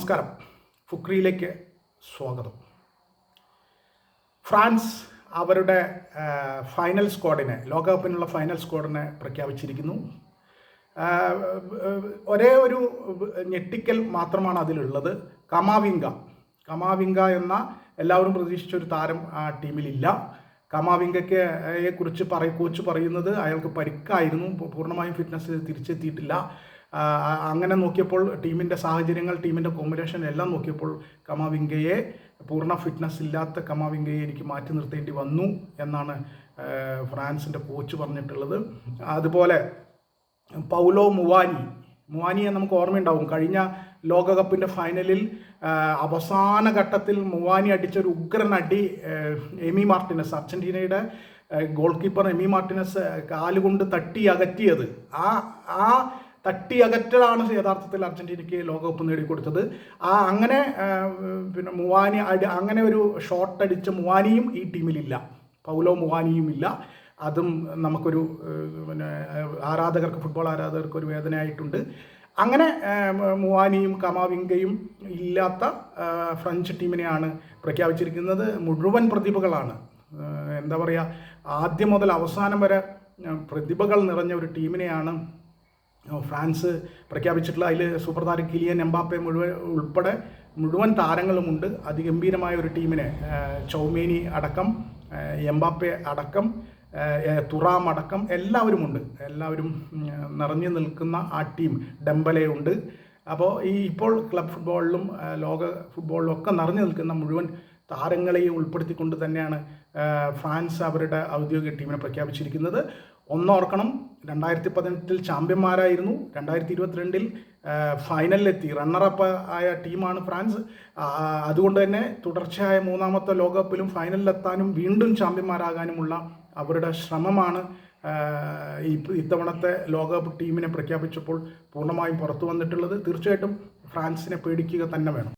നമസ്കാരം. ഫുക്രിയിലേക്ക് സ്വാഗതം. ഫ്രാൻസ് അവരുടെ ഫൈനൽ സ്ക്വാഡിനെ, ലോകകപ്പിനുള്ള ഫൈനൽ സ്ക്വാഡിനെ പ്രഖ്യാപിച്ചിരിക്കുന്നു. ഒരേ ഒരു ഞെട്ടിക്കൽ മാത്രമാണ് അതിലുള്ളത്. കമാവിംഗ എന്ന എല്ലാവരും പ്രതീക്ഷിച്ചൊരു താരം ആ ടീമിലില്ല. കമാവിംഗയെ കുറിച്ച് കോച്ച് പറയുന്നത് അയാൾക്ക് പരിക്കായിരുന്നു, പൂർണ്ണമായും ഫിറ്റ്നസ് തിരിച്ചെത്തിയിട്ടില്ല. അങ്ങനെ നോക്കിയപ്പോൾ ടീമിൻ്റെ സാഹചര്യങ്ങൾ, ടീമിൻ്റെ കോമ്പിനേഷൻ എല്ലാം നോക്കിയപ്പോൾ കമാവിംഗയെ, പൂർണ്ണ ഫിറ്റ്നസ് ഇല്ലാത്ത കമാവിംഗയെ എനിക്ക് മാറ്റി നിർത്തേണ്ടി വന്നു എന്നാണ് ഫ്രാൻസിൻ്റെ കോച്ച് പറഞ്ഞിട്ടുള്ളത്. അതുപോലെ പൗലോ മുവാനിയെ നമുക്ക് ഓർമ്മയുണ്ടാവും. കഴിഞ്ഞ ലോകകപ്പിൻ്റെ ഫൈനലിൽ അവസാന ഘട്ടത്തിൽ മുവാനി അടിച്ചൊരു ഉഗ്രൻ അടി എമി മാർട്ടിനസ്, അർജൻറ്റീനയുടെ ഗോൾ കീപ്പർ എമി മാർട്ടിനസ് കാലുകൊണ്ട് തട്ടി അകറ്റിയത്. ആ തട്ടി അകറ്റലാണ് യഥാർത്ഥത്തിൽ അർജൻറ്റീനയ്ക്ക് ലോകകപ്പ് നേടിക്കൊടുത്തത്. അങ്ങനെ മുവാനി അങ്ങനെ ഒരു ഷോട്ട് അടിച്ച മുവാനിയും ഈ ടീമിലില്ല, പൗലോ മുവാനിയും ഇല്ല. അതും നമുക്കൊരു ഫുട്ബോൾ ആരാധകർക്ക് ഒരു വേദനയായിട്ടുണ്ട്. അങ്ങനെ മുവാനിയും കമാവിംഗയും ഇല്ലാത്ത ഫ്രഞ്ച് ടീമിനെയാണ് പ്രഖ്യാപിച്ചിരിക്കുന്നത്. മുഴുവൻ പ്രതിഭകളാണ്. എന്താ പറയുക, ആദ്യം മുതൽ അവസാനം വരെ പ്രതിഭകൾ നിറഞ്ഞ ഒരു ടീമിനെയാണ് ഫ്രാൻസ് പ്രഖ്യാപിച്ചിട്ടുള്ളത്. അതിൽ സൂപ്പർ താരം കിലിയൻ എംബാപ്പെ ഉൾപ്പെടെ മുഴുവൻ താരങ്ങളുമുണ്ട്. അതിഗംഭീരമായ ഒരു ടീമിനെ ചൗമേനി അടക്കം, എംബാപ്പെ അടക്കം, തുറാം അടക്കം എല്ലാവരും നിറഞ്ഞു നിൽക്കുന്ന ആ ടീം. ഡെമ്പലയുണ്ട്. അപ്പോൾ ഇപ്പോൾ ക്ലബ് ഫുട്ബോളിലും ലോക ഫുട്ബോളിലും ഒക്കെ നിറഞ്ഞു നിൽക്കുന്ന മുഴുവൻ താരങ്ങളെയും ഉൾപ്പെടുത്തിക്കൊണ്ട് തന്നെയാണ് ഫ്രാൻസ് അവരുടെ ഔദ്യോഗിക ടീമിനെ പ്രഖ്യാപിച്ചിരിക്കുന്നത്. ഒന്നോർക്കണം, 2018 ചാമ്പ്യന്മാരായിരുന്നു. 2022 ഫൈനലിലെത്തി റണ്ണറപ്പ് ആയ ടീമാണ് ഫ്രാൻസ്. അതുകൊണ്ട് തന്നെ തുടർച്ചയായ മൂന്നാമത്തെ ലോകകപ്പിലും ഫൈനലിലെത്താനും വീണ്ടും ചാമ്പ്യന്മാരാകാനുമുള്ള അവരുടെ ശ്രമമാണ് ഇത്തവണത്തെ ലോകകപ്പ് ടീമിനെ പ്രഖ്യാപിച്ചപ്പോൾ പൂർണ്ണമായും പുറത്തു വന്നിട്ടുള്ളത്. തീർച്ചയായിട്ടും ഫ്രാൻസിനെ പേടിക്കുക തന്നെ വേണം.